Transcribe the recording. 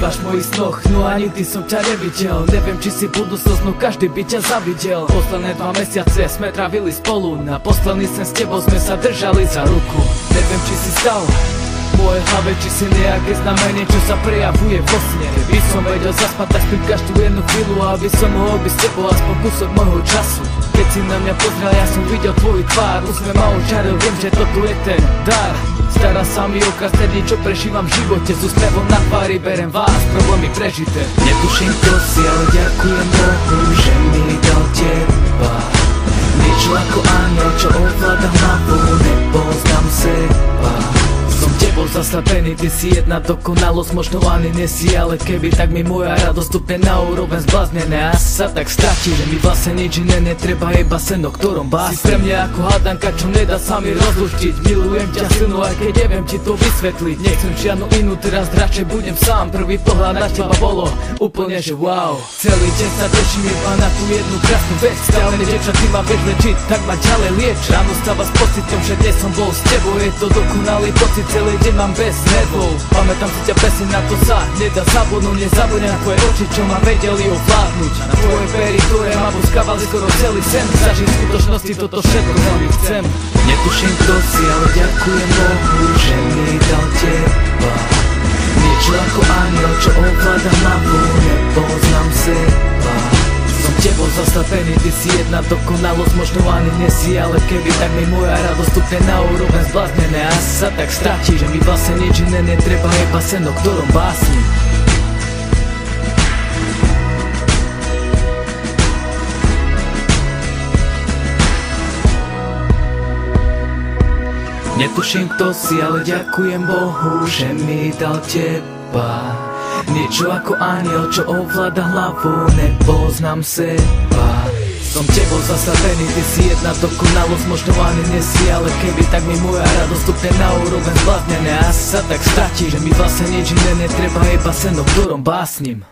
chýbaš v mojich snoch, no a nikdy som ťa nevidel. Neviem, či si budúcnosť, no každý by ťa zavidel. Posledné 2 mesiace sme trávili spolu, na posledný sen s tebou sme sa držali za ruku. Neviem, či si stal v mojej hlave, či si nejaké znamenie, čo sa prejavuje vo sne. By som vedel zaspať, tak spím každú jednu chvíľu, aby som mohol byť s tebou aspoň kúsok môjho času. Keď si na mňa pozrel, ja som videl tvoju tvár, úsmev ma očaril, viem, že toto je ten dar. Stará sa mi ukázať, čo prežívam v živote, s úsmevom na tvári berem vás, problémy prežité. Netuším, kto si, ale ďakujem Bohu, že mi dal teba. Niečo ako aniel, čo ovláda hlavu, nepoznám seba. Som tebou zaslapený, ty si jedna dokonalosť, možno ani nesi, ale keby tak mi moja radosť stupne na úroveň zbláznené. A sa tak stratí, že mi vlastne nič iné netreba, iba sen, o ktorom básni. Si pre mňa ako hádanka, čo nedá sa mi rozluštiť. Milujem ťa silno, aj keď neviem ti to vysvetliť. Nechcem žiadnu inú, teraz radšej budem sám. Prvý pohľad na teba bolo úplne, že wow. Celý deň sa teším iba na tú jednu krásnu vec. Stále dievča, ty ma vieš lečiť, tak ma ďalej lieč. Ráno stáva s pocitom, že dnes som bol s tebou. Je to dokonalý pocit, celý deň mám bez nervov. Pamätám si ťa pesne, na to sa nedá zabudnúť. Nezabudnem na tvoje oči, čo ma vedeli ovládnuť. Na tvoje pery, ktoré ma boskávali skoro celý sen. Zažiť v skutočnosti toto všetko veľmi chcem. Netuším, kto si, ale ďakujem Bohu, že mi dal teba. Niečo ako aniel, čo ovláda hlavu, nepoznám seba. Som tebou zaslapený, ty si jedna dokonalosť, možno ani nesi, ale keby tak mi moja radosť stupne na úroveň zbláznené. A sa tak stratí, že mi vlastne nič iné netreba, iba sen, o ktorom básnim. Netuším, kto si, ale ďakujem Bohu, že mi dal teba. Niečo ako aniel, čo ovláda hlavu, nepoznám seba. Som tebou zaslavený, ty si jedna dokonalosť, možno ani nesi, ale keby tak mi moja radosť stupne na úroveň zbláznené. A sa tak stratí, že mi vlastne nič iné netreba, iba sen, o ktorom básnim.